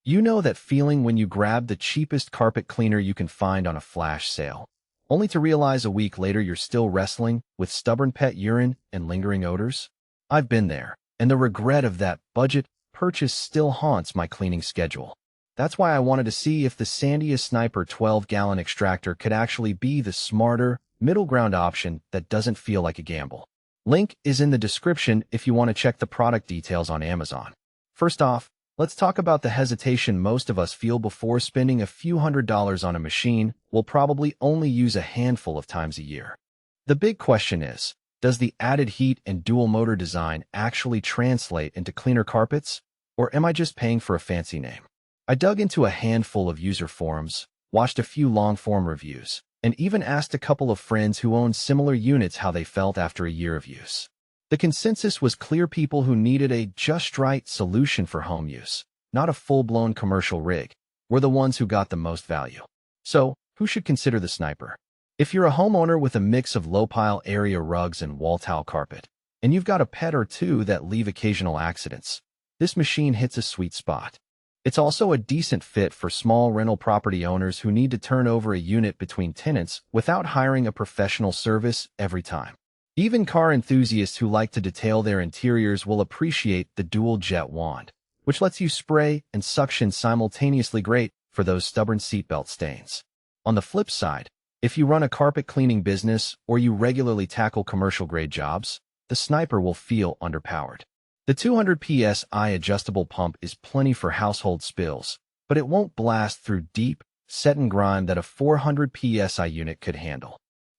You know that feeling when you grab the cheapest carpet cleaner you can find on a flash sale, only to realize a week later you're still wrestling with stubborn pet urine and lingering odors? I've been there, and the regret of that budget purchase still haunts my cleaning schedule. That's why I wanted to see if the Sandia Sniper 12-gallon extractor could actually be the smarter, middle ground option that doesn't feel like a gamble. Link is in the description if you want to check the product details on Amazon. First off, let's talk about the hesitation most of us feel before spending a few $100s on a machine we'll probably only use a handful of times a year. The big question is, does the added heat and dual motor design actually translate into cleaner carpets, or am I just paying for a fancy name? I dug into a handful of user forums, watched a few long-form reviews, and even asked a couple of friends who owned similar units how they felt after a year of use. The consensus was clear: people who needed a just-right solution for home use, not a full-blown commercial rig, were the ones who got the most value. So, who should consider the Sniper? If you're a homeowner with a mix of low-pile area rugs and wall tile carpet, and you've got a pet or two that leave occasional accidents, this machine hits a sweet spot. It's also a decent fit for small rental property owners who need to turn over a unit between tenants without hiring a professional service every time. Even car enthusiasts who like to detail their interiors will appreciate the dual jet wand, which lets you spray and suction simultaneously, great for those stubborn seatbelt stains. On the flip side, if you run a carpet cleaning business or you regularly tackle commercial-grade jobs, the Sniper will feel underpowered. The 200 PSI adjustable pump is plenty for household spills, but it won't blast through deep, set-in grime that a 400 PSI unit could handle.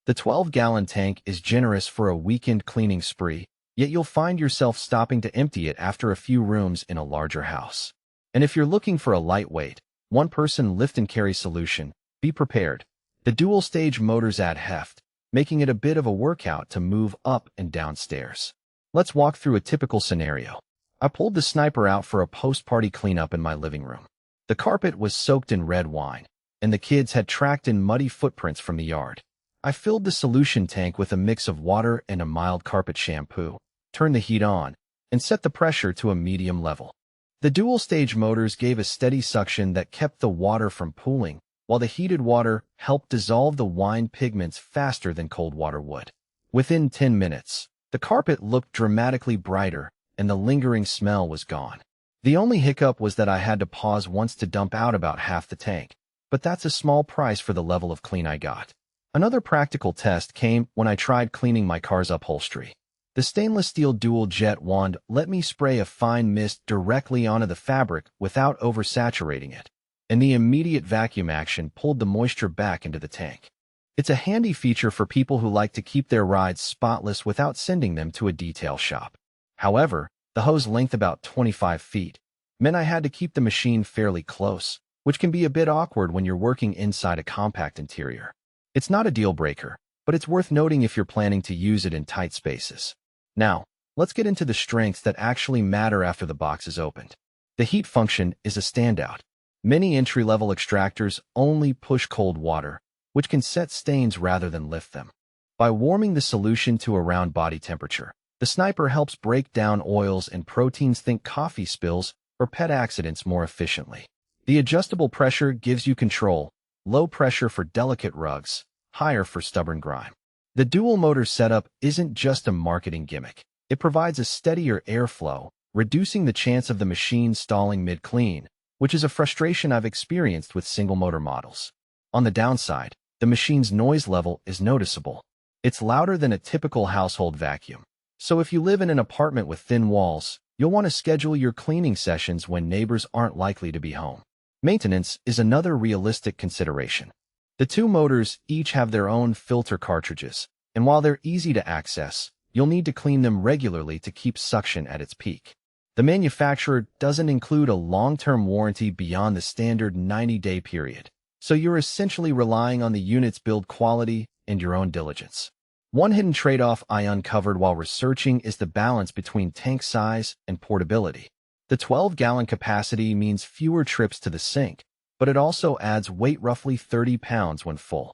The 12-gallon tank is generous for a weekend cleaning spree, yet you'll find yourself stopping to empty it after a few rooms in a larger house. And if you're looking for a lightweight, one-person lift-and-carry solution, be prepared. The dual-stage motors add heft, making it a bit of a workout to move up and down stairs. Let's walk through a typical scenario. I pulled the Sniper out for a post-party cleanup in my living room. The carpet was soaked in red wine, and the kids had tracked in muddy footprints from the yard. I filled the solution tank with a mix of water and a mild carpet shampoo, turned the heat on, and set the pressure to a medium level. The dual-stage motors gave a steady suction that kept the water from pooling, while the heated water helped dissolve the wine pigments faster than cold water would. Within 10 minutes, the carpet looked dramatically brighter, and the lingering smell was gone. The only hiccup was that I had to pause once to dump out about half the tank, but that's a small price for the level of clean I got. Another practical test came when I tried cleaning my car's upholstery. The stainless steel dual jet wand let me spray a fine mist directly onto the fabric without oversaturating it, and the immediate vacuum action pulled the moisture back into the tank. It's a handy feature for people who like to keep their rides spotless without sending them to a detail shop. However, the hose length, about 25 feet, meant I had to keep the machine fairly close, which can be a bit awkward when you're working inside a compact interior. It's not a deal breaker, but it's worth noting if you're planning to use it in tight spaces. Now, let's get into the strengths that actually matter after the box is opened. The heat function is a standout. Many entry-level extractors only push cold water, which can set stains rather than lift them. By warming the solution to around body temperature, the Sniper helps break down oils and proteins, think coffee spills or pet accidents, more efficiently. The adjustable pressure gives you control, low pressure for delicate rugs, higher for stubborn grime. The dual motor setup isn't just a marketing gimmick. It provides a steadier airflow, reducing the chance of the machine stalling mid-clean, which is a frustration I've experienced with single-motor models. On the downside, the machine's noise level is noticeable. It's louder than a typical household vacuum. So if you live in an apartment with thin walls, you'll want to schedule your cleaning sessions when neighbors aren't likely to be home. Maintenance is another realistic consideration. The two motors each have their own filter cartridges, and while they're easy to access, you'll need to clean them regularly to keep suction at its peak. The manufacturer doesn't include a long-term warranty beyond the standard 90-day period, so you're essentially relying on the unit's build quality and your own diligence. One hidden trade-off I uncovered while researching is the balance between tank size and portability. The 12-gallon capacity means fewer trips to the sink, but it also adds weight, roughly 30 pounds when full.